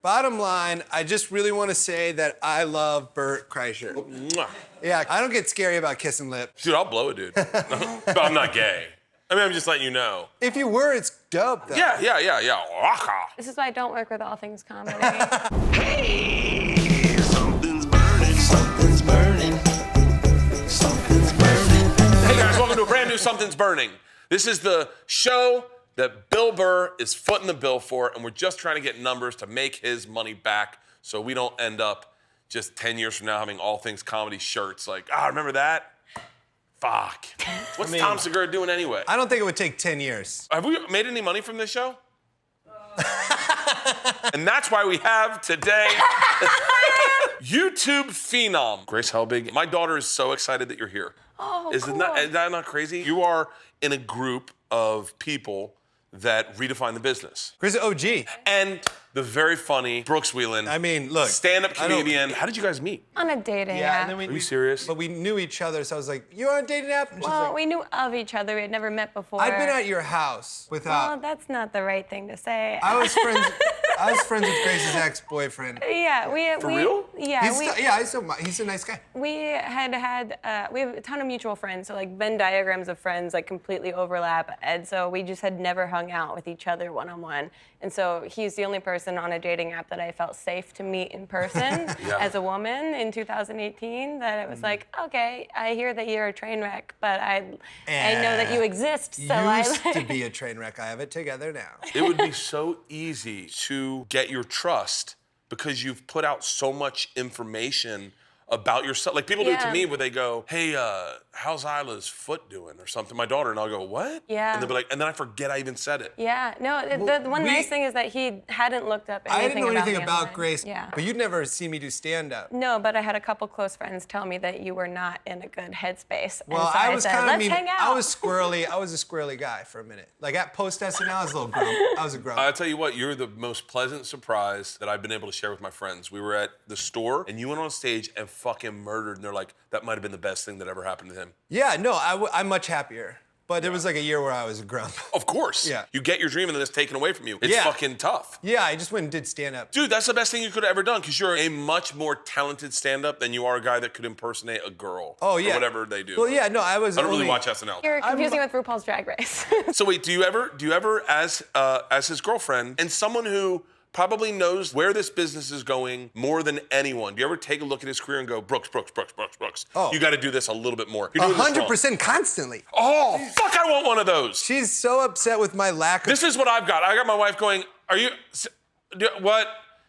Bottom line, I just really want to say that I love Bert Kreischer. Mwah. Yeah, I don't get scary about kissing lips. Dude, I'll blow it, dude. But I'm not gay. I mean, I'm just letting you know. If you were, it's dope, though. Yeah. Waka. This is why I don't work with all things comedy. Hey, something's burning, something's burning, something's burning. Hey guys, welcome to a brand new Something's Burning. This is the show that Bill Burr is footing the bill for, and we're just trying to get numbers to make his money back so we don't end up just 10 years from now having all things comedy shirts like, remember that? Fuck. What's Tom Segura doing anyway? I don't think it would take 10 years. Have we made any money from this show? And that's why we have today YouTube phenom, Grace Helbig. My daughter is so excited that you're here. Oh, Is cool. that not crazy? You are in a group of people that redefine the business. Grace is OG. And the very funny Brooks Wheelan. I mean, look. Stand-up I don't- comedian. How did you guys meet? On a dating Yeah, app. and then Are you serious? But we knew each other, so I was like, "You on a dating app?" And she's Well, like, we knew of each other. We had never met before. "I've been at your house without." Well, that's not the right thing to say. I was friends. I was friends with Grace's ex-boyfriend. Yeah, we. real? Yeah, He's a nice guy. we had we have a ton of mutual friends, so like Venn diagrams of friends like completely overlap, and so we just had never hung out with each other one-on-one. And so he's the only person on a dating app that I felt safe to meet in person as a woman in 2018. That it was like, okay, I hear that you're a train wreck, but I know that you exist. So Used I to be a train wreck. I have it together now. It would be so easy to get your trust because you've put out so much information about yourself. Like people do it to Yeah. me where they go, hey, how's Isla's foot doing or something? My daughter, and I'll go, what? Yeah. And they'll be like, and then I forget I even said it. Yeah, no, the one nice thing is that he hadn't looked up anything I didn't know anything me about online. Grace, Yeah. but you'd never seen me do stand-up. No, but I had a couple close friends tell me that you were not in a good headspace. Well, and so I was said, kind of let's mean. hang out. I was squirrely. I was a squirrely guy for a minute. Like at post SNL, I was a little grump. I was a grump. I'll tell you what, you're the most pleasant surprise that I've been able to share with my friends. We were at the store, and you went on stage and fucking murdered, and they're like, that might have been the best thing that ever happened to him. Yeah, no, I'm much happier. But there was like a year where I was a grump. Of course. Yeah. You get your dream and then it's taken away from you. It's Yeah. fucking tough. Yeah, I just went and did stand-up. Dude, that's the best thing you could have ever done because you're a much more talented stand-up than you are a guy that could impersonate a girl. Oh, yeah. Or whatever they do. Well, yeah, no, I was I don't really only- watch SNL. You're confusing with RuPaul's Drag Race. So wait, do you ever as his girlfriend and someone who probably knows where this business is going more than anyone, do you ever take a look at his career and go, Brooks, Oh. you got to do this a little bit more. You're doing this wrong. 100% constly. Oh, fuck, I want one of those. She's so upset with my lack of... This is what I've got. I got my wife going, what?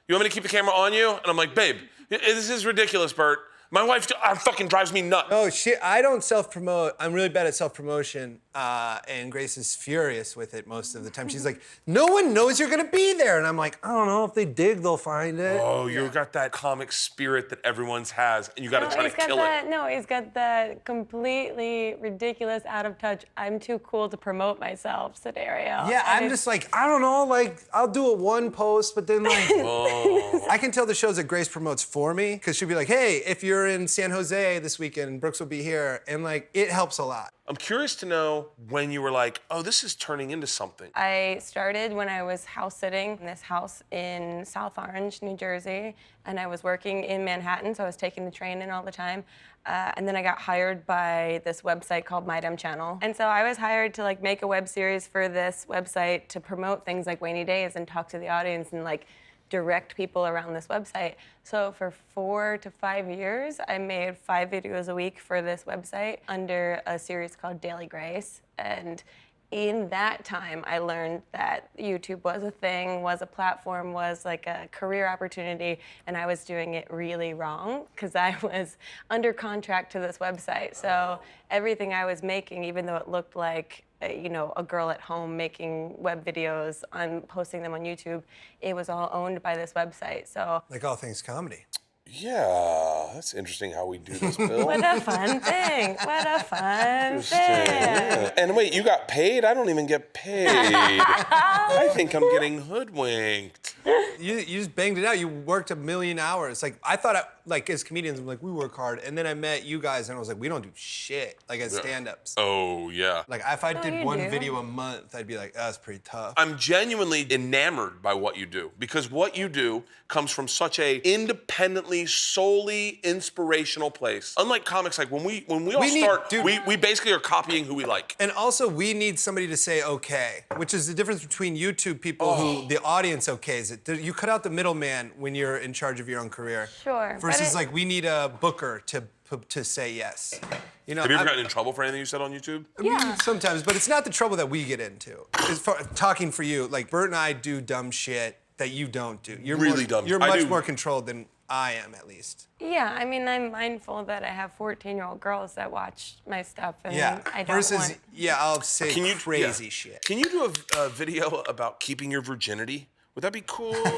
You want me to keep the camera on you? And I'm like, babe, this is ridiculous, Bert. My wife fucking drives me nuts. Oh, shit, I don't self-promote. I'm really bad at self-promotion, and Grace is furious with it most of the time. She's like, no one knows you're gonna be there. And I'm like, I don't know, if they dig, they'll find it. Oh, you've got that comic spirit that everyone's has, and you got to try to kill it. No, he's got that completely ridiculous, out of touch, I'm too cool to promote myself scenario. Yeah, And I'm just like, I don't know, like, I'll do it one post, but then like, Oh. I can tell the shows that Grace promotes for me, because she'll be like, hey, if you're in San Jose this weekend, Brooks will be here, and like, it helps a lot. I'm curious to know when you were like, oh, this is turning into something. I started when I was house sitting in this house in South Orange, New Jersey, and I was working in Manhattan, so I was taking the train in all the time. And then I got hired by this website called My Dumb Channel. And so I was hired to like make a web series for this website to promote things like Rainy Days and talk to the audience and like direct people around this website. So for 4 to 5 years, I made 5 videos a week for this website under a series called Daily Grace. And in that time, I learned that YouTube was a thing, was a platform, was like a career opportunity, and I was doing it really wrong because I was under contract to this website. So everything I was making, even though it looked like a girl at home making web videos and posting them on YouTube, it was all owned by this website. So Like all things comedy. Yeah, that's interesting how we do this, Bill. What a fun thing. What a fun thing. Yeah. And wait, you got paid? I don't even get paid. I think I'm getting hoodwinked. You just banged it out. You worked 1,000,000 hours. Like I thought, like as comedians, I'm like we work hard, and then I met you guys, and I was like, we don't do shit. Like as stand-ups. Oh yeah. Like if I did you one do. video a month, I'd be like, oh, that's pretty tough. I'm genuinely enamored by what you do because what you do comes from such a independently, solely inspirational place. Unlike comics, like when we all start, we basically are copying who we like. And also, we need somebody to say okay, which is the difference between YouTube people who the audience okays it. You cut out the middleman when you're in charge of your own career. Sure. Versus like we need a booker to say yes. You know, Have you ever gotten in trouble for anything you said on YouTube? Yeah. Sometimes, but it's not the trouble that we get into. As far, talking for you, like Bert and I do dumb shit that you don't do. You're Really more, dumb. You're I much do. more controlled than I am, at least. Yeah, I mean, I'm mindful that I have 14-year-old girls that watch my stuff, and Yeah. I don't Versus, want... yeah, I'll say crazy yeah. shit. Can you do a video about keeping your virginity? Would that be cool? Can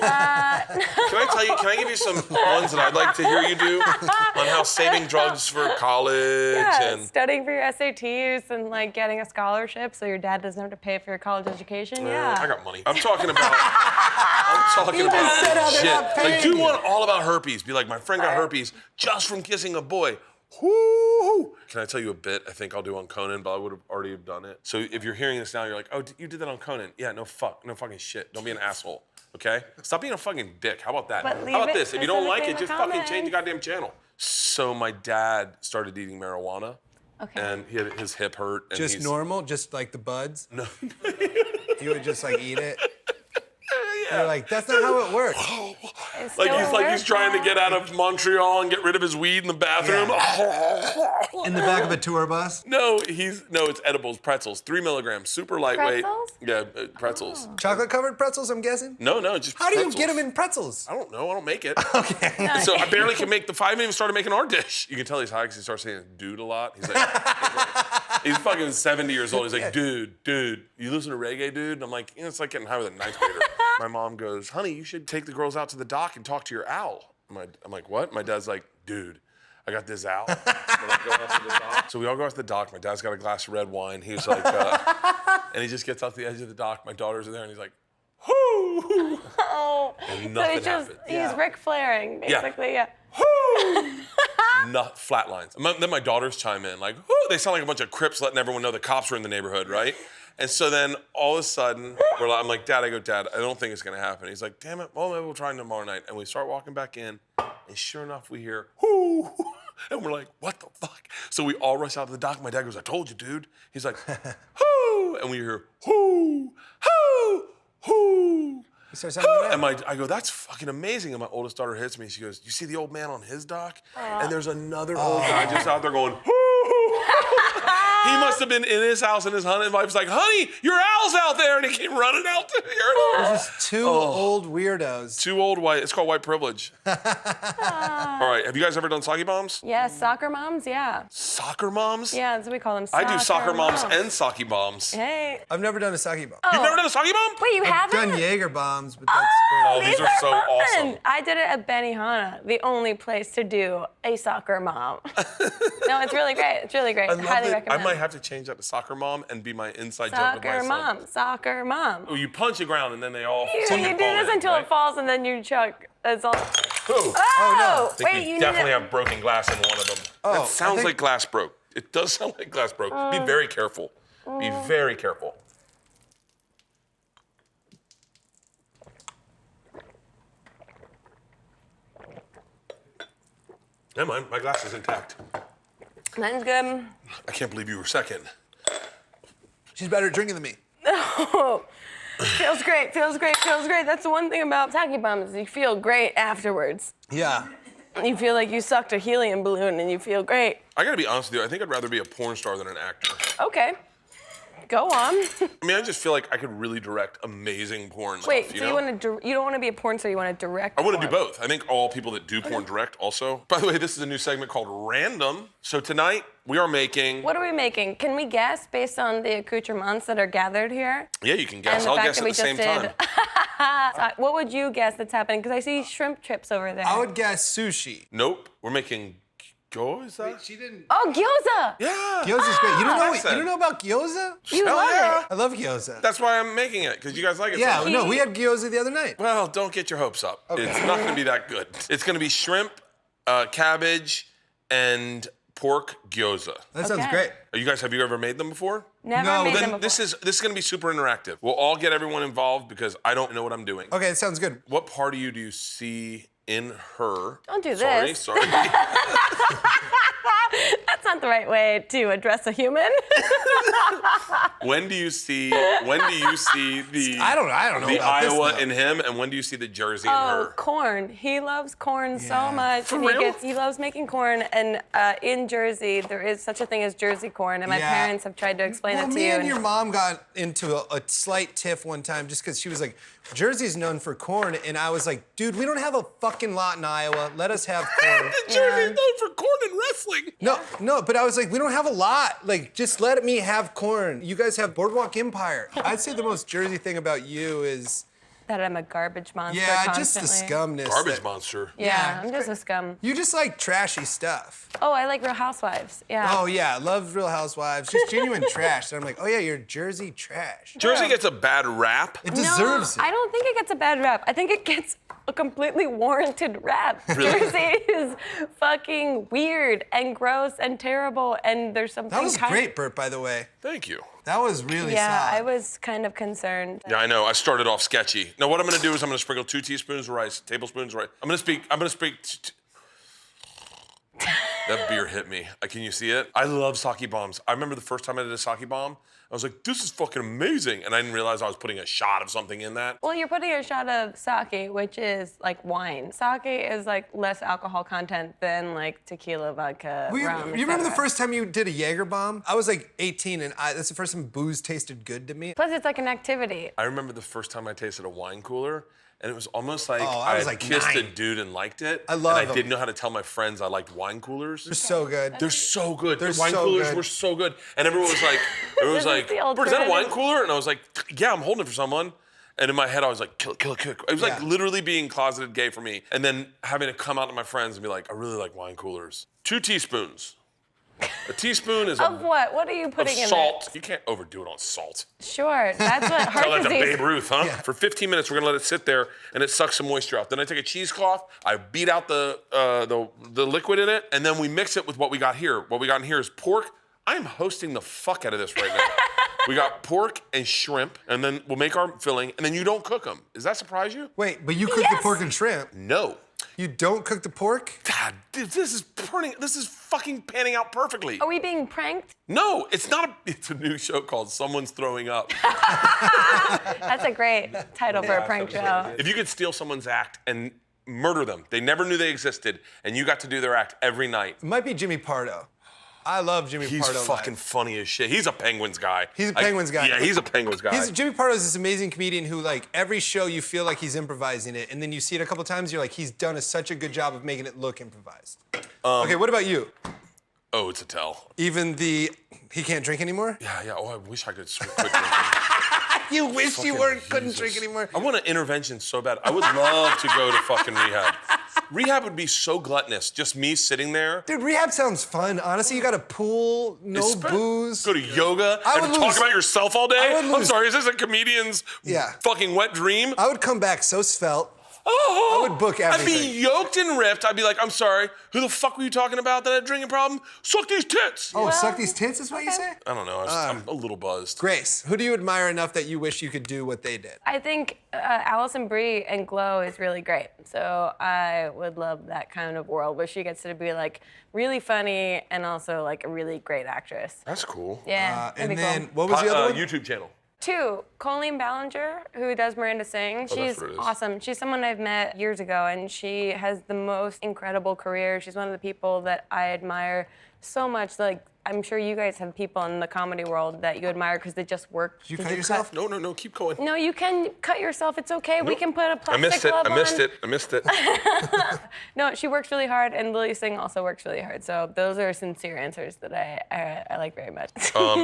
I give you some ones that I'd like to hear you do on how saving drugs for college Yeah, and studying for your SATs and like getting a scholarship so your dad doesn't have to pay for your college education. Yeah. I got money. I'm talking about said how they're not shit. Like, paying do you. one all about herpes. Be like, my friend got herpes just from kissing a boy. Woo! Can I tell you a bit I think I'll do on Conan, but I would have already have done it. So if you're hearing this now, you're like, oh, you did that on Conan. Yeah, no fucking shit. Don't be an asshole, okay? Stop being a fucking dick. How about that? But How leave about it this? If you don't like it, specifically in just the fucking change the comments. goddamn channel. So my dad started eating marijuana, Okay. and he had his hip hurt. And Just he's, normal, just like the buds. No. You would just like eat it. You're like, that's not how it works. It's Like still he's trying to get out of Montreal and get rid of his weed in the bathroom. In the back of a tour bus. No, it's edibles, pretzels, 3 milligrams, super lightweight. Pretzels? Yeah, pretzels. Chocolate covered pretzels, I'm guessing? No, just How do you pretzels. get them in pretzels? I don't know. I don't make it. Okay. So I barely can make I haven't even started making our dish. You can tell he's high because he starts saying dude a lot. He's like, he's fucking 70 years old. He's like, dude, you listen to reggae, dude? And I'm like, it's like getting high with a ninth grader. My mom goes, honey, you should take the girls out to the dock and talk to your owl. I'm like, what? My dad's like, dude, I got this owl. So we all go out to the dock. My dad's got a glass of red wine. He's like, and he just gets off the edge of the dock. My daughters are there, and he's like, whoo! Oh, And so nothing happens. he's Ric Flairing, basically, yeah. Not flat lines. Then my daughters chime in, like, whoo! They sound like a bunch of Crips letting everyone know the cops are in the neighborhood, right? And so then all of a sudden, I'm like, Dad, I don't think it's gonna happen. He's like, damn it, well, maybe we'll try tomorrow night. And we start walking back in, and sure enough, we hear, whoo! And we're like, what the fuck? So we all rush out to the dock. My dad goes, I told you, dude. He's like, whoo! And we hear, whoo! Whoo! Whoo! You start sounding like that? And I go, that's fucking amazing. And my oldest daughter hits me. She goes, you see the old man on his dock? And there's another old guy just out there going, whoo! He must have been in his house, and his wife's like, honey, your owl's out there. And he came running out to hear it. Just two old weirdos. Too old white. It's called white privilege. All right. Have you guys ever done sake bombs? Yes, soccer moms, yeah. Soccer moms? Yeah, that's what we call them. I do soccer moms and sake bombs. Hey. I've never done a sake bomb. You've never done a sake bomb? Wait, you I've haven't? done Jaeger bombs, but that's Oh, great. these are so fun. awesome. I did it at Benihana, the only place to do a soccer mom. No, it's really great. It's really great. I love Highly it. recommend. I might have to change that to soccer mom and be my inside joke with my Soccer son. mom, soccer mom. Oh, you punch the ground and then they all You fucking do fall this in, until right? it falls and then you chuck. That's all. Ooh. Oh, I think wait, we you definitely need to. have broken glass in one of them. Oh, That I sounds think- like glass broke. It does sound like glass broke. Be very careful. Be very careful. Yeah, my glass is intact. Mine's good. I can't believe you were second. She's better at drinking than me. Oh, feels great, feels great, feels great. That's the one thing about sake bombs is you feel great afterwards. Yeah. You feel like you sucked a helium balloon and you feel great. I gotta be honest with you, I think I'd rather be a porn star than an actor. Okay, go on. I mean, I just feel like I could really direct amazing porn Wait, stuff, so you know? you don't want to be a porn star, you want to direct I want to do porn. both. I think all people that do porn direct also. By the way, this is a new segment called Random. So tonight, we are making... What are we making? Can we guess based on the accoutrements that are gathered here? Yeah, you can guess. And the I'll fact guess that at we the same just time. did- What would you guess that's happening? Because I see shrimp chips over there. I would guess sushi. Nope. We're making gyoza. She didn't. Oh, gyoza! Yeah. Gyoza's great. You Nice. don't know about gyoza? You Hell love yeah. it. I love gyoza. That's why I'm making it, because you guys like it. Yeah, so much. no, we had gyoza the other night. Well, don't get your hopes up. It's not going to be that good. It's going to be shrimp, cabbage, and pork gyoza. That sounds Okay. great. Have you ever made them before? Never No, made then them before. This is going to be super interactive. We'll all get everyone involved because I don't know what I'm doing. Okay, it sounds good. What part of you do you see in her? Don't do Sorry, this. sorry. That's not the right way to address a human. When do you see the I don't know the about this, Iowa though. in him, and when do you see the Jersey in Oh, her? corn. He loves corn Yeah. so much. For and real? he loves making corn. And in Jersey, there is such a thing as Jersey corn. And my Yeah. parents have tried to explain Well, it to me you. and your mom got into a slight tiff one time just because she was like, Jersey's known for corn. And I was like, dude, we don't have a fucking lot in Iowa. Let us have corn. Jersey's known for corn and wrestling. No, but I was like, we don't have a lot. Like, just let me have corn. You guys have Boardwalk Empire. I'd say the most Jersey thing about you is, that I'm a garbage monster just the constantly. scumness. Garbage that- monster. Yeah, Yeah, I'm it's just great. a scum. You just like trashy stuff. Oh, I like Real Housewives. Yeah. Oh yeah, love Real Housewives. Just genuine trash. And I'm like, oh yeah, you're Jersey trash. Jersey gets a bad rap. It deserves No, it. I don't think it gets a bad rap. I think it gets a completely warranted rap. Really? Jersey is fucking weird and gross and terrible, and there's something That was kind great, Bert, by the way. Thank you. That was really Yeah, solid. I was kind of concerned. Yeah, I know. I started off sketchy. Now what I'm going to do is I'm going to sprinkle 2 teaspoons of rice, tablespoons of rice. I'm going to speak. That beer hit me. Can you see it? I love sake bombs. I remember the first time I did a sake bomb, I was like, this is fucking amazing. And I didn't realize I was putting a shot of something in that. Well, you're putting a shot of sake, which is like wine. Sake is like less alcohol content than like tequila, vodka, You rum. remember the etc. first time you did a Jaeger bomb? I was like 18, and that's the first time booze tasted good to me. Plus, it's like an activity. I remember the first time I tasted a wine cooler, and it was almost like I was had like kissed a 9. dude and liked it. I love And I 'em. didn't know how to tell my friends I liked wine coolers. They're so good. They're so good. They're The wine so coolers good. were so good. And everyone was like, This is the Bert, is that a wine alternative. cooler? And I was like, yeah, I'm holding it for someone. And in my head, I was like, kill it. It was like Yeah. literally being closeted gay for me. And then having to come out to my friends and be like, I really like wine coolers. 2 teaspoons. A teaspoon is Of what? What are you of putting in salt. You can't overdo it on salt. there? Sure, that's what heart Tell that to disease. Babe Ruth, huh? For 15 minutes, we're gonna let it sit there and it sucks some moisture out. Then I take a cheesecloth, I beat out the liquid in it, and then we mix it with what we got here. What we got in here is pork. I am hosting the fuck out of this right now. We got pork and shrimp, and then we'll make our filling, and then you don't cook them. Does that surprise you? Wait, but you cook the Yes. pork and shrimp. No. You don't cook the pork? God, dude, this is fucking panning out perfectly. Are we being pranked? No, it's not it's a new show called Someone's Throwing Up. That's a great title for a prank show. If you could steal someone's act and murder them, they never knew they existed, and you got to do their act every night. It might be Jimmy Pardo. I love Jimmy He's Pardo. fucking live. funny as shit. He's a Penguins guy. He's a Penguins guy. Yeah, he's a Penguins guy. Jimmy Pardo is this amazing comedian who, like, every show you feel like he's improvising it, and then you see it a couple times, you're like, he's done such a good job of making it look improvised. Okay, what about you? Oh, it's a tell. Even he can't drink anymore? Yeah. Oh, I wish I could quit drinking. You wish you Fucking couldn't Jesus. drink anymore. I want an intervention so bad. I would love to go to fucking rehab. Rehab would be so gluttonous. Just me sitting there. Dude, rehab sounds fun. Honestly, you got a pool, no booze. Go to yoga I and would talk lose- about yourself all day. I would I'm lose- sorry, is this a comedian's Yeah. fucking wet dream? I would come back so svelte. Oh, I would book I'd be everything. yoked and ripped. I'd be like, I'm sorry, who the fuck were you talking about that had a drinking problem? Suck these tits. Oh, suck these tits is what you say? I don't know, I'm a little buzzed. Grace, who do you admire enough that you wish you could do what they did? I think Allison Brie and Glow is really great. So I would love that kind of world where she gets to be like really funny and also like a really great actress. That's cool. Yeah, that'd And be then, cool. what was the other one? YouTube channel. 2, Colleen Ballinger, who does Miranda Sing. that's She's what it is. awesome. She's someone I've met years ago, and she has the most incredible career. She's one of the people that I admire so much. Like, I'm sure you guys have people in the comedy world that you admire because they just work. Did you cut yourself? No, keep going. No, you can cut yourself. It's okay. We can put a plastic glove on. I missed it. No, she works really hard, and Lily Singh also works really hard. So those are sincere answers that I like very much.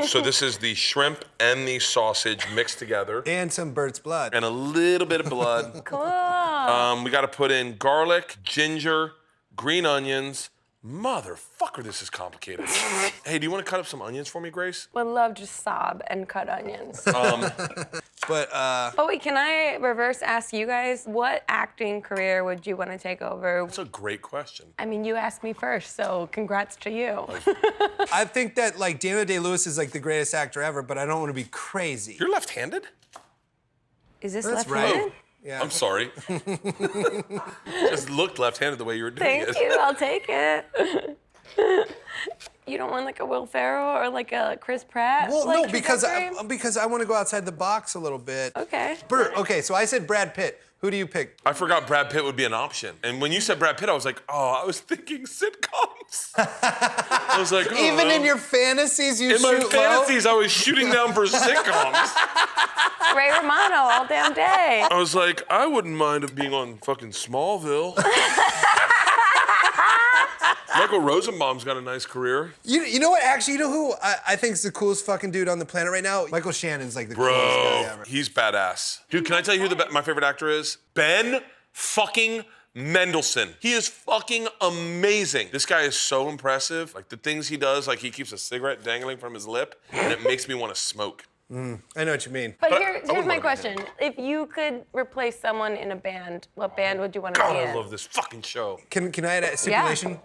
So this is the shrimp and the sausage mixed together. And some Bert's blood. And a little bit of blood. Cool. We got to put in garlic, ginger, green onions. Motherfucker, this is complicated. Hey, do you want to cut up some onions for me, Grace? Would love to sob and cut onions. But wait, can I reverse ask you guys, what acting career would you want to take over? That's a great question. I mean, you asked me first, so congrats to you. I think that like Daniel Day-Lewis is like the greatest actor ever, but I don't want to be crazy. You're left-handed? Is this That's left-handed? right. Yeah. I'm sorry. Just looked left-handed the way you were doing Thank it. you, I'll take it. You don't want like a Will Ferrell or like a Chris Pratt? Well, like, no, because trajectory? because I want to go outside the box a little bit. Okay. Bert, okay, so I said Brad Pitt. Who do you pick? I forgot Brad Pitt would be an option. And when you said Brad Pitt, I was like, oh, I was thinking sitcoms. I was like, oh. Even in your fantasies, you In my shoot fantasies, I was shooting down for sitcoms. Ray Romano all damn day. I was like, I wouldn't mind of being on fucking Smallville. Michael Rosenbaum's got a nice career. You know what? Actually, you know who I think is the coolest fucking dude on the planet right now? Michael Shannon's like the coolest guy ever. He's badass. Dude, can I tell you who my favorite actor is? Ben fucking Mendelsohn. He is fucking amazing. This guy is so impressive. Like the things he does, like he keeps a cigarette dangling from his lip, and it makes me want to smoke. I know what you mean. But But here's wouldn't my wanna be question. If you could replace someone in a band, what band would you want to God, be I in? love this fucking show. Can I add a stipulation?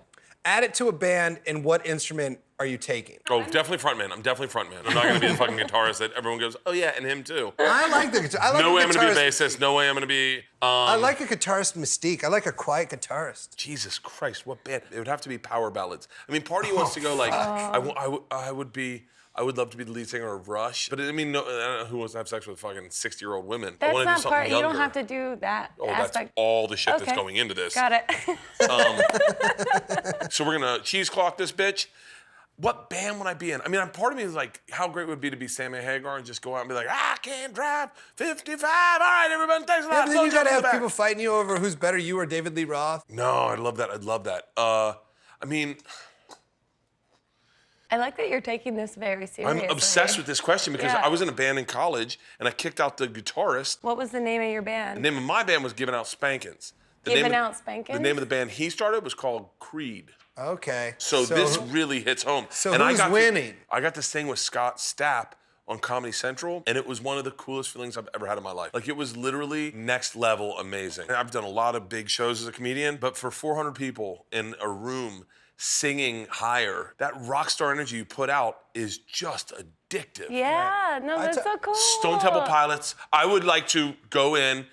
Add it to a band, and what instrument are you taking? Oh, definitely frontman. I'm definitely frontman. I'm not gonna be the fucking guitarist that everyone goes, oh yeah, and him too. I like the guitar. I like No a way I'm gonna be a guitarist. bassist. No way I'm gonna be. I like a guitarist mystique. I like a quiet guitarist. Jesus Christ, what band? It would have to be power ballads. I mean, part of you wants to go like, I would love to be the lead singer of Rush, but I mean, no, I don't know who wants to have sex with fucking 60-year-old women. I That's want to do not something part. younger. You don't have to do that Oh, that's aspect. all the shit that's Okay. going into this. Got it. So we're gonna cheesecloth this bitch. What band would I be in? I mean, part of me is like, how great would it be to be Sammy Hagar and just go out and be like, I can't drive 55. All right, everybody, thanks a Yeah, lot. but then you Slow gotta down have the back. people fighting you over who's better, you or David Lee Roth. No, I'd love that. I mean, I like that you're taking this very seriously. I'm obsessed with this question because Yeah. I was in a band in college and I kicked out the guitarist. What was the name of your band? The name of my band was Giving Out Spankins. Giving Out Spankins? The name of the band he started was called Creed. Okay. So this really hits home. So and who's winning? I got to sing with Scott Stapp on Comedy Central, and it was one of the coolest feelings I've ever had in my life. Like, it was literally next level amazing. I've done a lot of big shows as a comedian, but for 400 people in a room singing higher, that rock star energy you put out is just addictive. Yeah, no, that's so cool. Stone Temple Pilots, I would like to go in,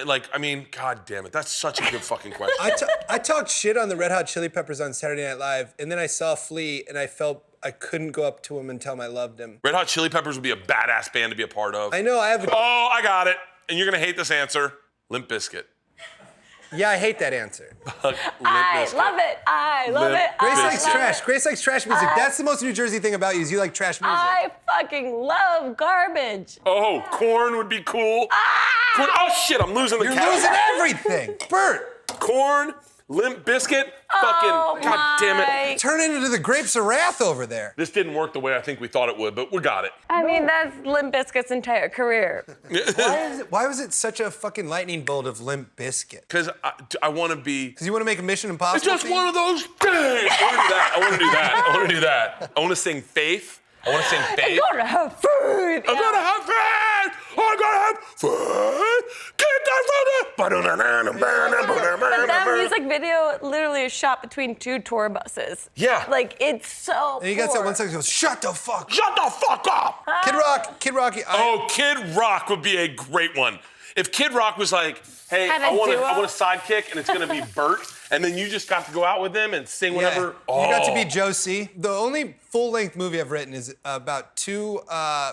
like, I mean, God damn it, that's such a good fucking question. I talked shit on the Red Hot Chili Peppers on Saturday Night Live, and then I saw Flea, and I felt I couldn't go up to him and tell him I loved him. Red Hot Chili Peppers would be a badass band to be a part of. I know, I have. Oh, I got it. And you're gonna hate this answer. Limp Biscuit. Yeah, I hate that answer. Limp I Bizkit. love it. I love Limp it. Grace I likes love trash. it. Grace likes trash music. That's the most New Jersey thing about you is you like trash music. I fucking love garbage. Oh, Corn would be cool. Corn. Oh shit, I'm losing the You're count. losing everything. Bert, Corn, Limp Bizkit, Oh, fucking, god damn it. my. turn it into the Grapes of Wrath over there. This didn't work the way I think we thought it would, but we got it. I mean, that's Limp Bizkit's entire career. Why was it such a fucking lightning bolt of Limp Biscuit? Because I want to be. Because you want to make a Mission Impossible It's just theme? one of those days. I want to do that. I want to do that. I want to sing Faith. I want to sing Faith. I'm gonna have food. I'm gonna have faith. I'm gonna have faith. Keep that But that food. music video literally is shot between two tour buses. Yeah. Like, it's so And you got that poor. one song that goes, shut the fuck up. Shut the fuck up. Kid Rock, Oh, Kid Rock would be a great one. If Kid Rock was like, hey, Had a I want duo? a sidekick, and it's gonna be Bert, and then you just got to go out with him and sing whatever. You got to be Josie. The only full-length movie I've written is about two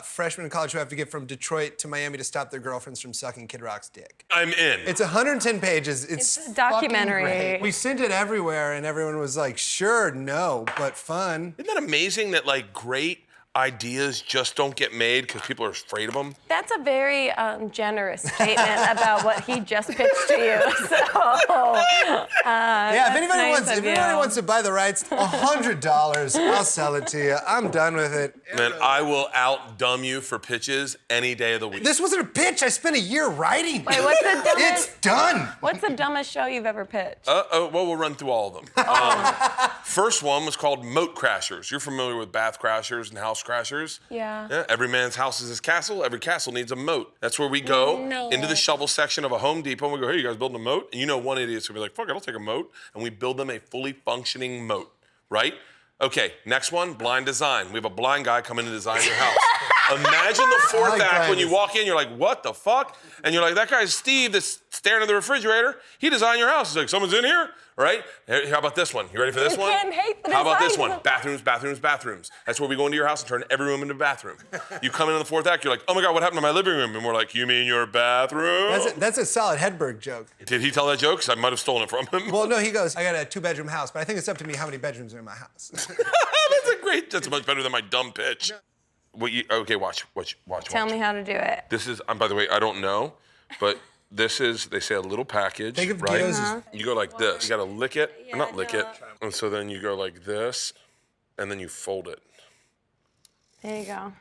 freshmen in college who have to get from Detroit to Miami to stop their girlfriends from sucking Kid Rock's dick. I'm in. It's 110 pages. It's a documentary. fucking great. We sent it everywhere, and everyone was like, "Sure, no, but fun." Isn't that amazing that like great ideas just don't get made because people are afraid of them? That's a very generous statement about what he just pitched to you. So, Yeah, if anybody nice wants, of if anybody you. wants to buy the rights, $100, I'll sell it to you. I'm done with it. Man, I will out-dumb you for pitches any day of the week. This wasn't a pitch. I spent a year writing. Wait, what's the dumbest? It's done. What's the dumbest show you've ever pitched? Well, we'll run through all of them. First one was called Moat Crashers. You're familiar with bath crashers and house crashers? Yeah. Every man's house is his castle. Every castle needs a moat. That's where we go into the shovel section of a Home Depot and we go, hey, you guys building a moat? And you know one idiot's gonna be like, fuck it, I'll take a moat. And we build them a fully functioning moat, right? Okay, next one, blind design. We have a blind guy come in and design your house. Imagine the fourth like act blind when you design. walk in, you're like, what the fuck? And you're like, that guy's Steve that's staring at the refrigerator. He designed your house. He's like, someone's in here, right? How about this one? You ready for this You one? can't hate the How about this design. one? Bathrooms, bathrooms, bathrooms. That's where we go into your house and turn every room into a bathroom. You come in the fourth act, you're like, oh my God, what happened to my living room? And we're like, you mean your bathroom? That's a solid Hedberg joke. Did he tell that joke? Because I might have stolen it from him. Well, no, he goes, I got a 2-bedroom house, but I think it's up to me how many bedrooms are in my house. That's much better than my dumb pitch. Okay, watch. Tell me how to do it. This is, by the way, I don't know, but this is, they say a little package, Think of right? Gyozas. You go like this. You gotta lick it, or not Yeah, lick no. it. And so then you go like this, and then you fold it. There you go.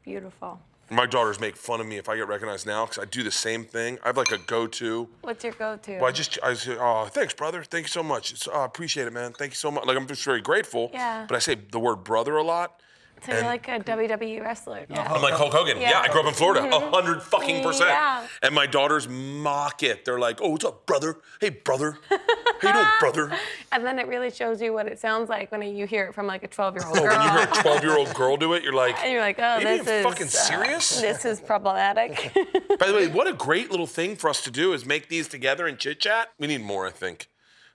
Beautiful. My daughters make fun of me if I get recognized now, because I do the same thing. I have like a go-to. What's your go-to? Well, I say, oh, thanks, brother. Thank you so much. I appreciate it, man. Thank you so much. Like, I'm just very grateful. Yeah. But I say the word brother a lot. So you're like a WWE wrestler. Yeah. I'm like Hulk Hogan. Yeah, I grew up in Florida. 100%. Yeah. And my daughters mock it. They're like, oh, what's up, brother? Hey, brother. How you doing, brother? And then it really shows you what it sounds like when you hear it from like a 12-year-old Oh, girl. when you hear a 12-year-old girl do it, you're like, And you're like, oh, are you this being is fucking serious? This is problematic. By the way, what a great little thing for us to do is make these together and chit-chat. We need more, I think.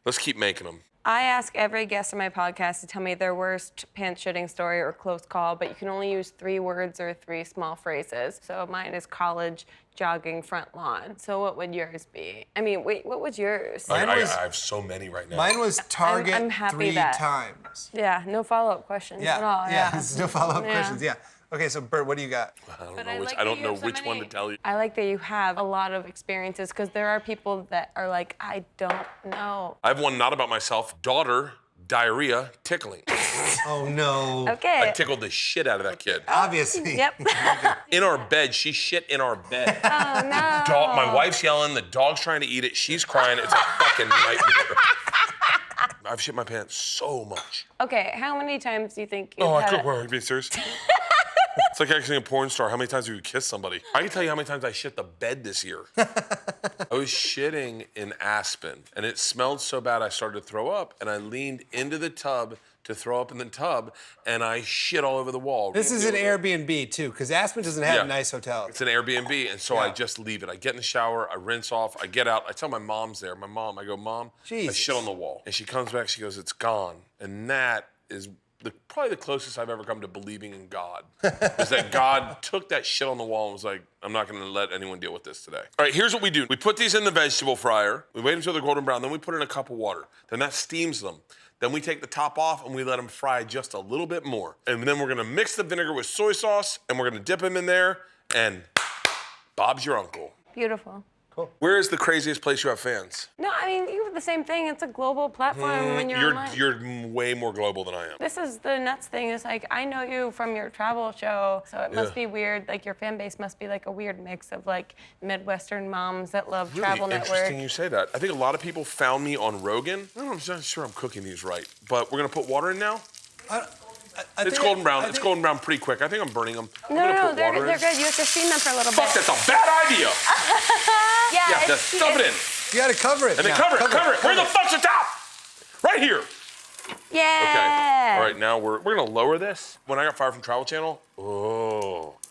Let's keep making them. I ask every guest on my podcast to tell me their worst pants shitting story or close call, but you can only use 3 words or 3 small phrases. So mine is college, jogging, front lawn. So what would yours be? I mean, wait, what was yours? Mine I was- have so many right now. Mine was Target I'm happy 3 that- times. Yeah, no follow-up questions Yeah, at all. there's no follow-up Yeah. questions, yeah. Okay, so Bert, what do you got? I don't know which one to tell you. I like that you have a lot of experiences because there are people that are like, I don't know. I have one not about myself. Daughter, diarrhea, tickling. Oh, no. Okay. I tickled the shit out of that kid. Obviously. Yep. In our bed, she shit in our bed. Oh, no. My wife's yelling, the dog's trying to eat it, she's crying, it's a fucking nightmare. I've shit my pants so much. Okay, how many times do you think you've Oh, I had could, it? are you being serious? It's like asking a porn star, how many times have you kissed somebody? I can tell you how many times I shit the bed this year. I was shitting in Aspen, and it smelled so bad I started to throw up, and I leaned into the tub to throw up in the tub, and I shit all over the wall. This is an Airbnb, too, because Aspen doesn't have Yeah. nice hotels. It's an Airbnb, and so I just leave it. I get in the shower, I rinse off, I get out. I tell my mom's there. My mom, I go, Mom, I Jesus. shit on the wall. And she comes back, she goes, it's gone. And that is probably the closest I've ever come to believing in God. Is that God took that shit on the wall and was like, I'm not gonna let anyone deal with this today. All right, here's what we do. We put these in the vegetable fryer. We wait until they're golden brown, then we put in a cup of water. Then that steams them. Then we take the top off and we let them fry just a little bit more. And then we're gonna mix the vinegar with soy sauce and we're gonna dip them in there and Bob's your uncle. Beautiful. Where is the craziest place you have fans? No, I mean, you have the same thing. It's a global platform when you're online. You're way more global than I am. This is the nuts thing. Is like, I know you from your travel show, so it must be weird. Like, your fan base must be like a weird mix of like Midwestern moms that love Travel Really Network. interesting you say that. I think a lot of people found me on Rogan. I'm not sure I'm cooking these right, but we're gonna put water in now. It's golden brown. It's golden brown pretty quick. I think I'm burning them. I'm gonna No, put they're water good. in. You have to steam them for a little Fuck, bit. that's a bad idea. Yeah, just stuff it in. You gotta cover it. And then now. cover it. Where the fuck's the top? Right here. Yeah. Okay. All right, now we're gonna lower this. When I got fired from Travel Channel,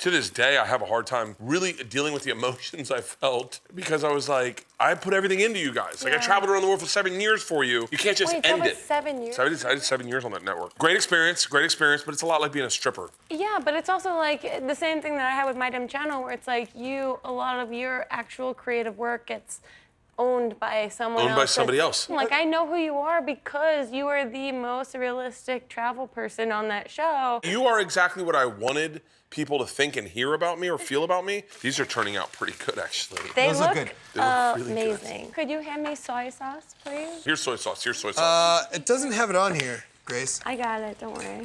To this day, I have a hard time really dealing with the emotions I felt because I was like, I put everything into you guys. Like I traveled around the world for 7 years for you. You can't just Wait, end that was it. 7 years? So I did 7 years on that network. Great experience, but it's a lot like being a stripper. Yeah, but it's also like the same thing that I had with my damn channel, where it's like a lot of your actual creative work gets owned by someone else. Owned by somebody else. Like, I know who you are because you are the most realistic travel person on that show. You are exactly what I wanted people to think and hear about me or feel about me. These are turning out pretty good, actually. They Those look good. They look really amazing. Could you hand me soy sauce, please? Here's soy sauce, here's soy sauce. It doesn't have it on here, Grace. I got it, don't worry.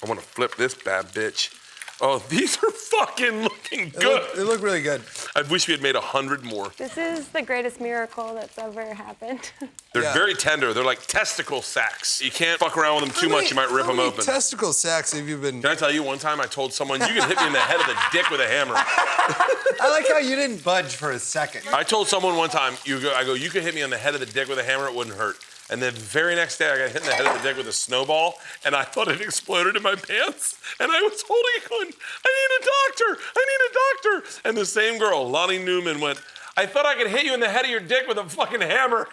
I wanna flip this bad bitch. Oh, these are fucking looking good. They look really good. I wish we had made 100 more. This is the greatest miracle that's ever happened. They're Yeah. very tender. They're like testicle sacks. You can't fuck around with them too much, you might rip How them many open. testicle sacks have you been? Can I tell you, one time I told someone, you can hit me in the head of the dick with a hammer. I like how you didn't budge for a second. I told someone one time, you could hit me on the head of the dick with a hammer, it wouldn't hurt. And then the very next day, I got hit in the head of the dick with a snowball, and I thought it exploded in my pants. And I was holding it going, I need a doctor. And the same girl, Lonnie Newman, went, I thought I could hit you in the head of your dick with a fucking hammer.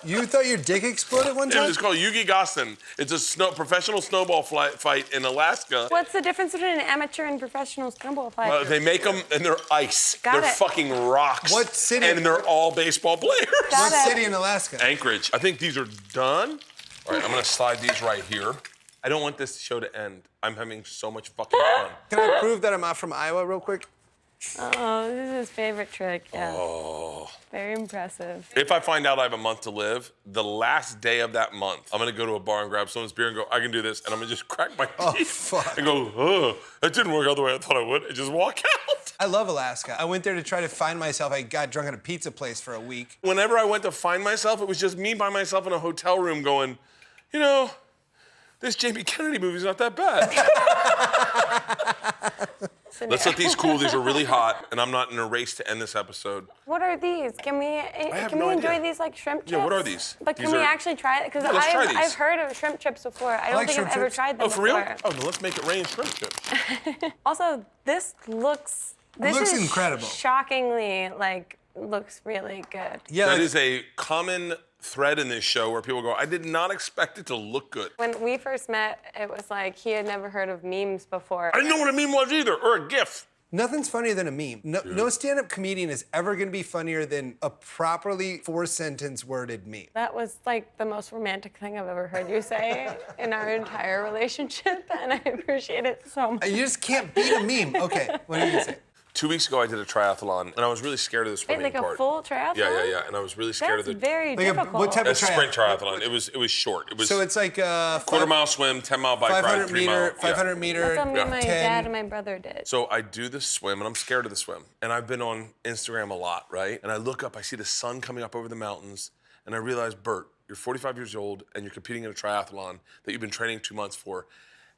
You thought your dick exploded one It time? was called Yugi Gossen. It's a professional snowball fight in Alaska. What's the difference between an amateur and professional snowball fight? They make them, and they're ice. Got they're it. fucking rocks. What city? And they're all baseball players. Got What it. city in Alaska? Anchorage. I think these are done. All right, I'm gonna slide these right here. I don't want this show to end. I'm having so much fucking fun. Can I prove that I'm not from Iowa real quick? Oh, this is his favorite trick, yeah. Oh. Very impressive. If I find out I have a month to live, the last day of that month, I'm gonna go to a bar and grab someone's beer and go, I can do this, and I'm gonna just crack my teeth fuck. and go, oh, that didn't work out the way I thought it would, and just walk out. I love Alaska. I went there to try to find myself. I got drunk at a pizza place for a week. Whenever I went to find myself, it was just me by myself in a hotel room going, you know, this Jamie Kennedy movie's not that bad. Let's let these cool. These are really hot, and I'm not in a race to end this episode. What are these? Can we have can no we enjoy idea. these like shrimp chips? Yeah, what are these? But can These we are- actually try it? Because Yeah, let's try these. I've heard of shrimp chips before. I don't like think I've shrimp ever chips. tried them Oh, for real? before. Oh, then let's make it rain shrimp chips. Also, this looks looks is incredible. Shockingly, looks really good. Yeah, That like- is a common thread in this show where people go, I did not expect it to look good. When we first met, it was like he had never heard of memes before. I didn't know what a meme was either, or a GIF. Nothing's funnier than a meme. No stand-up comedian is ever gonna be funnier than a properly 4-sentence worded meme. That was like the most romantic thing I've ever heard you say in our entire relationship, and I appreciate it so much. You just can't beat a meme. Okay, what are you gonna say? 2 weeks ago, I did a triathlon, and I was really scared of the Wait, swimming like part. a full triathlon? Yeah, and I was really scared That's of the very Like a- difficult. what type a of sprint triathlon. It was short. It was So it's like quarter-mile swim, 10-mile bike ride, 500 3 mile. meter, 500 meter, That's what me and my 10. dad and my brother did. So I do the swim, and I'm scared of the swim. And I've been on Instagram a lot, right? And I look up, I see the sun coming up over the mountains, and I realize, Bert, you're 45 years old, and you're competing in a triathlon that you've been training 2 months for.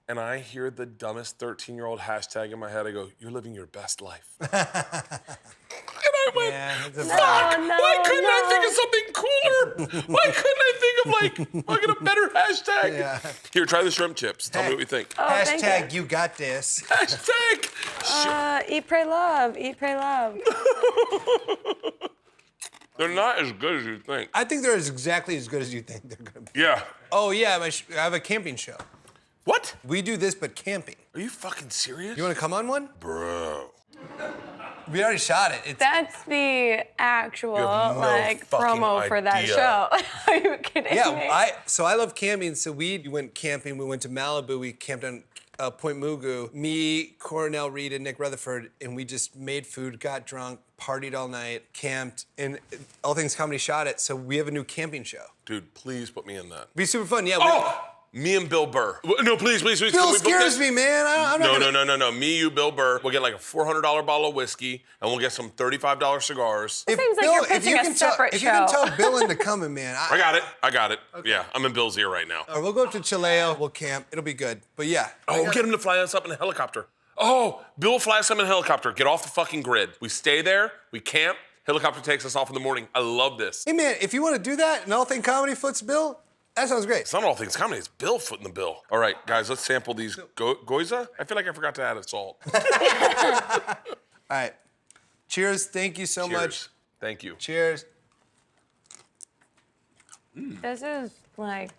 And I hear the dumbest 13-year-old hashtag in my head. I go, you're living your best life. And I went, Yeah, it's a fuck, no, why couldn't I no. think of something cooler? Why couldn't I think of fucking a better hashtag? Yeah. Here, try the shrimp chips. Tell me what you think. Oh, thank Hashtag you got this. Hashtag. Eat, pray, love. Eat, pray, love. They're not as good as you think. I think they're exactly as good as you think they're gonna be. Yeah. Oh yeah, I have a camping show. What? We do this, but camping. Are you fucking serious? You wanna come on one? Bro. We already shot it. It's, That's the actual You have no fucking promo for that idea. show. Are you kidding me? yeah, I love camping, so we went camping. We went to Malibu. We camped on Point Mugu. Me, Cornell Reed, and Nick Rutherford, and we just made food, got drunk, partied all night, camped, and All Things Comedy shot it. So we have a new camping show. Dude, please put me in that. Be super fun. Yeah. Oh! Me and Bill Burr. No, please. Bill Can we book scares this? me, man. I'm not gonna... No. Me, you, Bill Burr. We'll get like a $400 bottle of whiskey, and we'll get some $35 cigars. It seems like you're pitching a separate if you can show. tell Bill into coming, man. I got it. Yeah, I'm in Bill's ear right now. We'll go up to Chileo. We'll camp. It'll be good. But yeah. Oh, we'll get him to fly us up in a helicopter. Oh, Bill will fly us up in a helicopter. Get off the fucking grid. We stay there, we camp, helicopter takes us off in the morning. I love this. Hey, man, if you want to do that and All Thing Comedy foots Bill, That sounds great. It's not all things comedy. It's Bill footing the bill. All right, guys, let's sample these Gyoza. I feel like I forgot to add a salt. All right. Cheers. Thank you so much. Cheers. Thank you. Cheers. This is like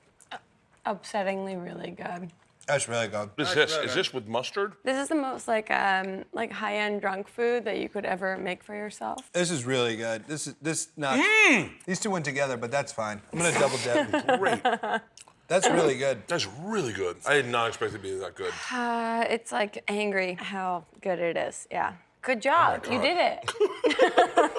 upsettingly really good. That's really good. What is this? Is this with mustard? This is the most like high-end drunk food that you could ever make for yourself. This is really good. These two went together, but that's fine. I'm gonna double dip. Great. That's really good. That's really good. I did not expect it to be that good. It's like angry how good it is. Yeah. Good job. You did it.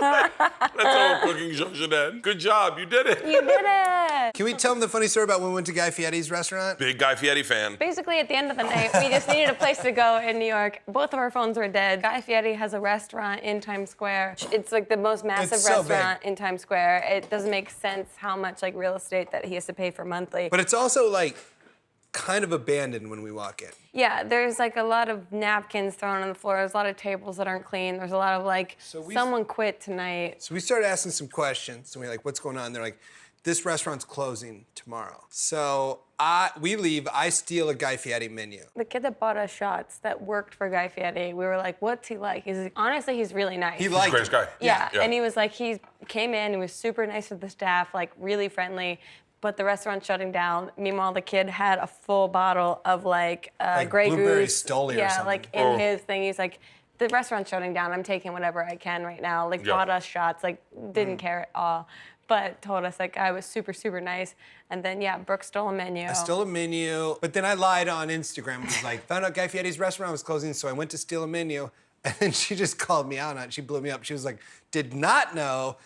That's how a cooking show should end. Good job. You did it. You did it. Can we tell them the funny story about when we went to Guy Fieri's restaurant? Big Guy Fieri fan. Basically, at the end of the night, we just needed a place to go in New York. Both of our phones were dead. Guy Fieri has a restaurant in Times Square. It's like the most massive It's so restaurant in Times Square. It doesn't make sense how much like real estate that he has to pay for monthly. But it's also like kind of abandoned when we walk in. Yeah, there's like a lot of napkins thrown on the floor. There's a lot of tables that aren't clean. There's a lot of like, someone quit tonight. So we started asking some questions, and we're like, what's going on? They're like, this restaurant's closing tomorrow. So we leave, I steal a Guy Fieri menu. The kid that bought us shots that worked for Guy Fieri, we were like, what's he like? Honestly, he's really nice. He liked Great guy. Yeah, and he was like, he came in, he was super nice with the staff, like really friendly. But the restaurant's shutting down. Meanwhile, the kid had a full bottle of like Grey blueberry Goose. Stoli or yeah, something. like in his thing. He's like, the restaurant's shutting down. I'm taking whatever I can right now. Like bought us shots. Like didn't care at all. But told us like I was super, super nice. And then yeah, Brooks stole a menu. I stole a menu, but then I lied on Instagram and was like, found out Guy Fieri's restaurant was closing, so I went to steal a menu. And then she just called me out on it. She blew me up. She was like, did not know.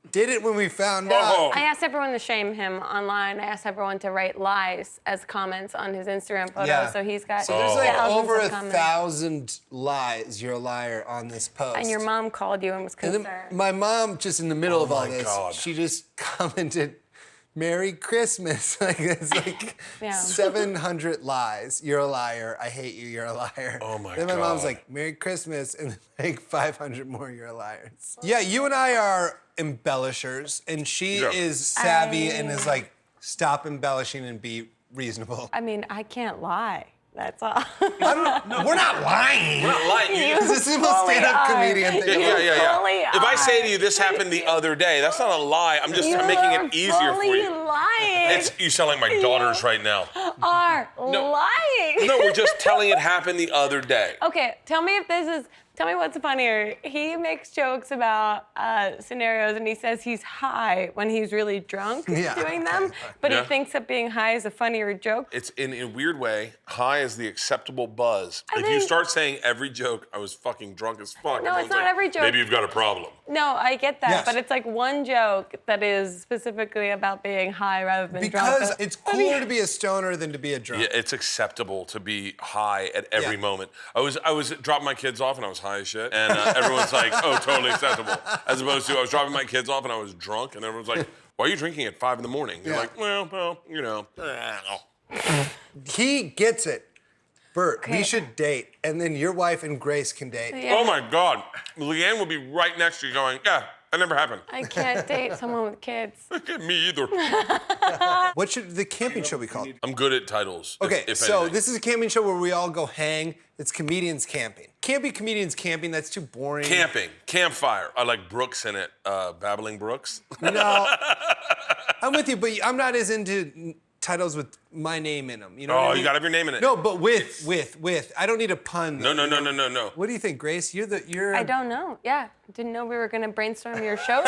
Did it when we found out. I asked everyone to shame him online. I asked everyone to write lies as comments on his Instagram photo. Yeah. So he's got So there's like thousands over of comments. 1,000 lies, you're a liar, on this post. And your mom called you and was And concerned. then my mom, just in the middle of all my this, God. she just commented, Merry Christmas. Like, it's like Yeah. 700 lies. You're a liar. I hate you. You're a liar. Oh my Then my mom's God. like, Merry Christmas, and then like 500 more. You're a liar. Yeah, you and I are embellishers, and she Yeah. is savvy and is like, stop embellishing and be reasonable. I mean, I can't lie. That's all. We're not lying. We're not lying. You- This is a simple fully stand-up are. comedian thing. Yeah. fully If I say to are. you, this happened the other day, that's not a lie. I'm just You making are it easier for fully you. lying. You sound like my daughters right now. Are lying. No, we're just telling it happened the other day. Okay, tell me what's funnier. He makes jokes about scenarios and he says he's high when he's really drunk Yeah, doing okay, them, fine. but Yeah. he thinks that being high is a funnier joke. It's in a weird way, high is the acceptable buzz. I If you think- start saying every joke, I was fucking drunk as fuck. No, everyone's it's not like, every joke. Maybe you've got a problem. No, I get that, Yes. but it's like one joke that is specifically about being high rather than Because drunk. it's cooler to be a stoner than to be a drunk. Yeah, it's acceptable to be high at every Yeah. moment. I was dropping my kids off and I was high as shit, and everyone's like, "Oh, totally acceptable." As opposed to I was dropping my kids off and I was drunk, and everyone's like, "Why are you drinking at 5 a.m?" You're Yeah. like, "Well, you know." He gets it. Bert, we Okay. should date, and then your wife and Grace can date. Yeah. Oh my God, Leanne would be right next to you, going, "Yeah, that never happened." I can't date someone with kids. Me either. What should the camping show be called? I'm good at titles. Okay, if so anything. this is a camping show where we all go hang. It's comedians camping. Can't be comedians camping. That's too boring. Camping, campfire. I like Brooks in it, Babbling Brooks. No, I'm with you, but I'm not as into titles with my name in them. You know? what I Oh, mean? you gotta have your name in it. No, but with. I don't need a pun. No. What do you think, Grace? You're. I don't know. Yeah, didn't know we were gonna brainstorm your show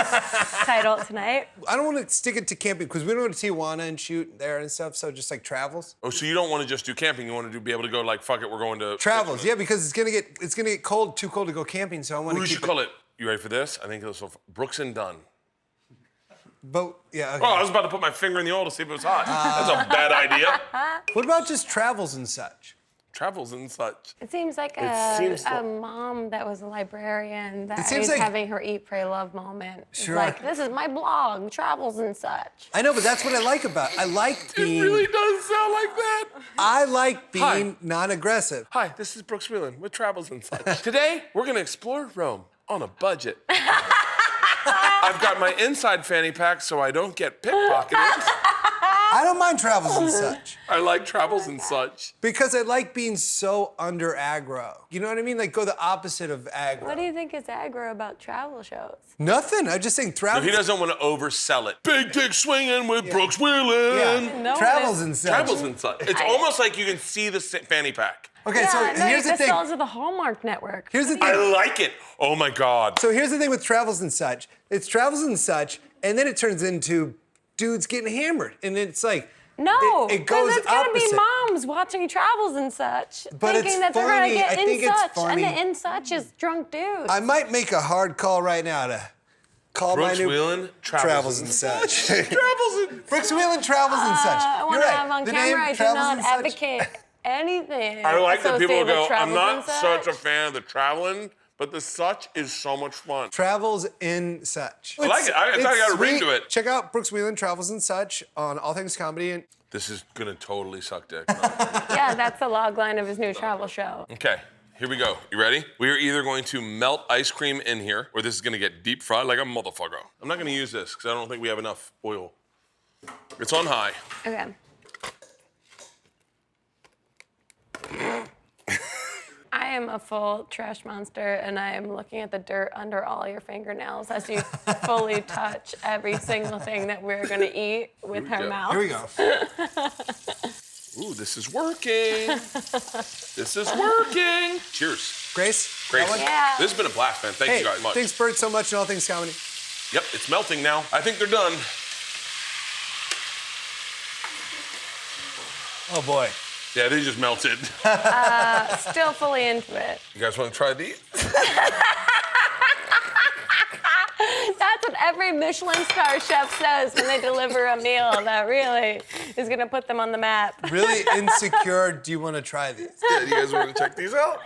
title tonight. I don't want to stick it to camping because we don't go to Tijuana and shoot there and stuff. So just like travels. Oh, so you don't want to just do camping? You want to be able to go like, fuck it, we're going to Travels, yeah, because it's gonna get cold, too cold to go camping. So I want We to should keep call it. You ready for this? I think it's Brooks and Dunn. But yeah. Okay. Oh, I was about to put my finger in the oil to see if it was hot. That's a bad idea. What about just travels and such? Travels and such. It seems like seems a like- mom that was a librarian that seems is like- having her eat, pray, love moment. It's Sure. like, this is my blog, travels and such. I know, but that's what I like about it. I like being. It really does sound like that. I like being Hi. non-aggressive. Hi, this is Brooks Wheelan with Travels and Such. Today, we're gonna explore Rome on a budget. I've got my inside fanny pack so I don't get pickpocketed. I don't mind travels and such. I like travels and such. Because I like being so under aggro. You know what I mean? Like go the opposite of aggro. What do you think is aggro about travel shows? Nothing. I'm just saying No, travels. he doesn't want to oversell it. Big dick swinging with Brooks Wheelan. Yeah. No, Travels it is- and such. Travels and such. It's almost like you can see the fanny pack. Okay, Yeah, so no, here's the this thing. sells to the Hallmark Network. Here's the I thing. like it. Oh my God. So here's the thing with travels and such. It's travels and such, and then it turns into dudes getting hammered, and it's like No, it goes it's gonna opposite. be moms watching Travels and Such, But thinking it's that they're funny. gonna get I in think it's such, funny. and the in such is drunk dudes. I might make a hard call right now to call Brooks my new Wheelan, travels and such. Travels and Brooks Wheelan travels and such. I want You're to right. have on The camera. name I do Travels not and Such. advocate anything. I like that people associated with go, I'm Travels not and such a fan of the traveling, but the such is so much fun. Travels in such. I like it. I thought I got a ring to it. Check out Brooks Wheelan Travels and Such on All Things Comedy. And This is gonna totally suck dick. Yeah, that's the log line of his new travel show. Okay, here we go. You ready? We are either going to melt ice cream in here, or this is gonna get deep fried like a motherfucker. I'm not gonna use this, because I don't think we have enough oil. It's on high. Okay. I am a full trash monster, and I am looking at the dirt under all your fingernails as you fully touch every single thing that we're gonna eat with Here we her go. mouth. here we go. Ooh, this is working. This is working. Cheers. Grace? Great. that one? Yeah. This has been a blast, man. Thank Hey, you guys much. thanks Bert so much on All Things Comedy. Yep, it's melting now. I think they're done. Oh boy. Yeah, they just melted. Still fully into it. You guys want to try these? That's what every Michelin star chef says when they deliver a meal that really is gonna put them on the map. Really insecure. Do you want to try these? Yeah, you guys want to check these out?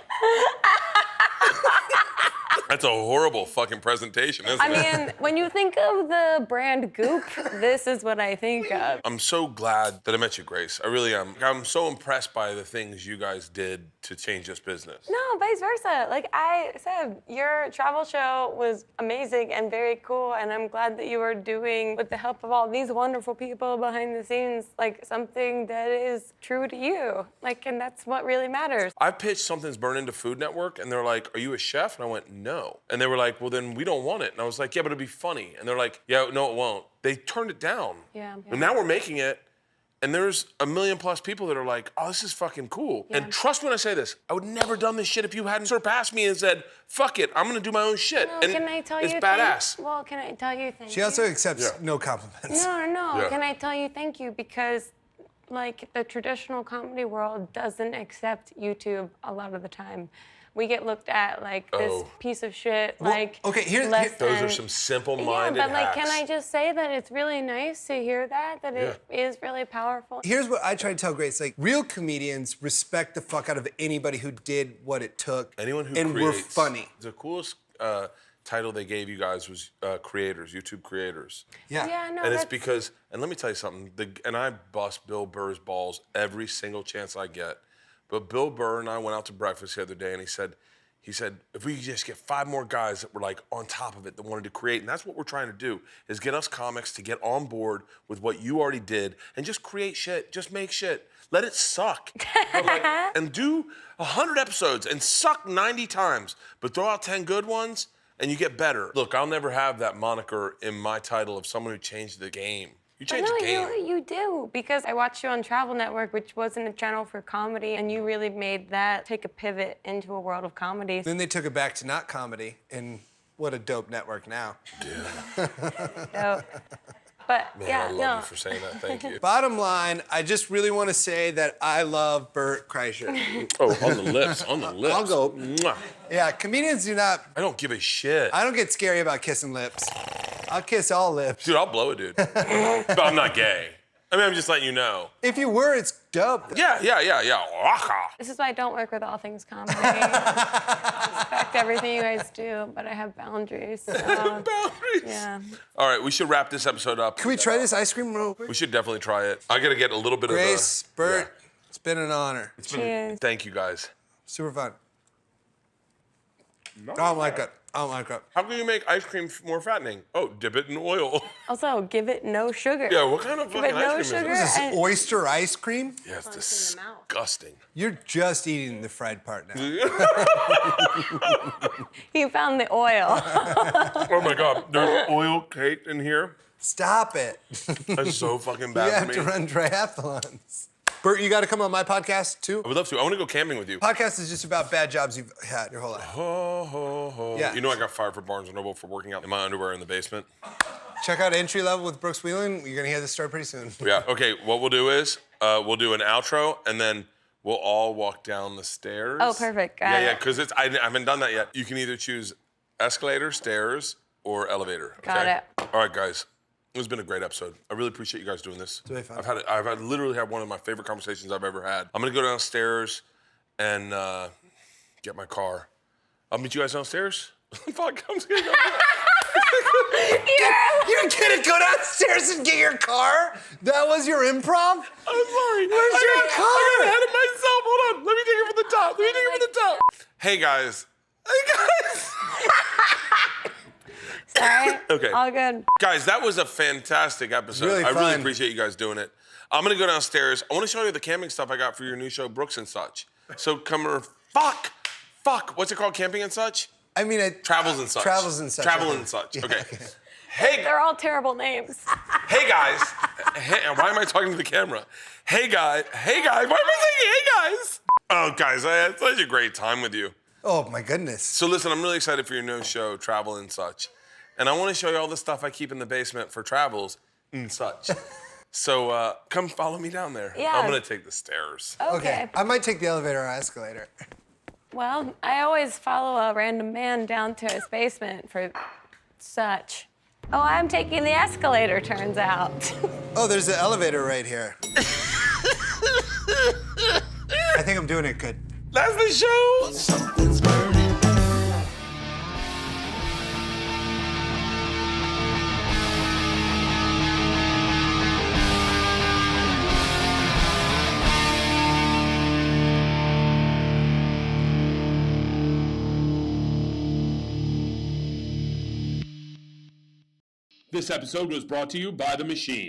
That's a horrible fucking presentation, isn't I it? mean, when you think of the brand Goop, this is what I think of. I'm so glad that I met you, Grace. I really am. I'm so impressed by the things you guys did to change this business. No, vice versa. Like I said, your travel show was amazing and very cool, and I'm glad that you are doing, with the help of all these wonderful people behind the scenes, like something that is true to you. Like, and that's what really matters. I pitched Something's Burning to Food Network, and they're like, "Are you a chef?" And I went, "No." And they were like, "Well, then we don't want it." And I was like, "Yeah, but it'll be funny." And they're like, "Yeah, no, it won't." They turned it down. Yeah. And now we're making it, and there's 1 million+ people that are like, "Oh, this is fucking cool." Yeah. And trust me when I say this, I would never done this shit if you hadn't surpassed me and said, "Fuck it, I'm gonna do my own shit." Well, and can I tell it's you? badass. Well, can I tell you thank She you? also accepts Yeah. no compliments. No. Yeah. Can I tell you thank you? Because, like, the traditional comedy world doesn't accept YouTube a lot of the time. We get looked at like this Oh. piece of shit, Well, like okay, less Those than- are some simple-minded Yeah, but like, hacks. can I just say that it's really nice to hear that it is really powerful. Here's what I try to tell Grace: like, real comedians respect the fuck out of anybody who did what it took. Anyone who and creates. were funny. The coolest title they gave you guys was creators, YouTube creators. Yeah. Yeah, no, And it's that's, because, and let me tell you something, and I bust Bill Burr's balls every single chance I get. But Bill Burr and I went out to breakfast the other day, and he said, if we could just get 5 more guys that were like on top of it, that wanted to create, and that's what we're trying to do, is get us comics to get on board with what you already did and just create shit, just make shit. Let it suck. But like, and do 100 episodes and suck 90 times, but throw out 10 good ones and you get better. Look, I'll never have that moniker in my title of someone who changed the game. You changed no, the game. you do, because I watched you on Travel Network, which wasn't a channel for comedy, and you really made that take a pivot into a world of comedy. Then they took it back to not comedy, and what a dope network now. So, but Man, yeah, I love no. you for saying that. Thank you. Bottom line, I just really want to say that I love Bert Kreischer. Oh, on the lips, on the lips. I'll go. Mwah. Yeah, comedians do not. I don't give a shit. I don't get scary about kissing lips. I'll kiss all lips. Dude, I'll blow it, dude. But I'm not gay. I mean, I'm just letting you know. If you were, it's dope. Yeah. Waka. This is why I don't work with All Things Comedy. I respect everything you guys do, but I have boundaries. So, Boundaries. yeah. All right, we should wrap this episode up. Can we try this ice cream real quick? We should definitely try it. I gotta get a little bit Grace, of the... Bert, it's been an honor. Cheers. Thank you, guys. Super fun. I don't like it. I don't like it. How can you make ice cream more fattening? Oh, dip it in oil. Also, give it no sugar. Yeah, what kind of Give fucking it no ice cream sugar. is This this? and- is oyster ice cream? Yeah, it's in the mouth. disgusting. You're just eating the fried part now. You found the oil. Oh my God, there's oil cake in here. Stop it. That's so fucking You bad have for me. to run triathlons. Bert, you got to come on my podcast too. I would love to. I want to go camping with you. Podcast is just about bad jobs you've had your whole life. Ho, ho, ho. Yeah. You know I got fired for Barnes & Noble for working out in my underwear in the basement? Check out Entry Level with Brooks Wheelan. You're gonna hear this story pretty soon. Yeah, okay, what we'll do is we'll do an outro and then we'll all walk down the stairs. Oh, perfect. Got Yeah, it. because I haven't done that yet. You can either choose escalator, stairs, or elevator. Got okay? it. All right, guys. It's been a great episode. I really appreciate you guys doing this. It's really fun. I've literally had one of my favorite conversations I've ever had. I'm gonna go downstairs and get my car. I'll meet you guys downstairs. Fuck, I'm just gonna go. You're gonna go downstairs and get your car? That was your improv? I'm sorry. Where's your car? I got ahead of myself. Hold on. Let me take it from the top. Hey guys. Sorry. Okay. All good. Guys, that was a fantastic episode. Really I really fun. appreciate you guys doing it. I'm gonna go downstairs. I want to show you the camping stuff I got for your new show, Brooks and Such. So come over. Fuck. What's it called? Camping and Such? I mean, Travels and Such. Travels and Such. Travel okay. and Such. Yeah, Okay. okay. Hey, They're all terrible names. hey guys. Hey, why am I talking to the camera? Hey guys. Why am I saying hey guys? Oh guys, I had such a great time with you. Oh my goodness. So listen, I'm really excited for your new show, Travel and Such. And I want to show you all the stuff I keep in the basement for travels and such. So come follow me down there. Yeah. I'm gonna take the stairs. Okay. I might take the elevator or escalator. Well, I always follow a random man down to his basement for such. Oh, I'm taking the escalator, turns out. Oh, there's an elevator right here. I think I'm doing it good. That's the show. Something's burning. This episode was brought to you by The Machine.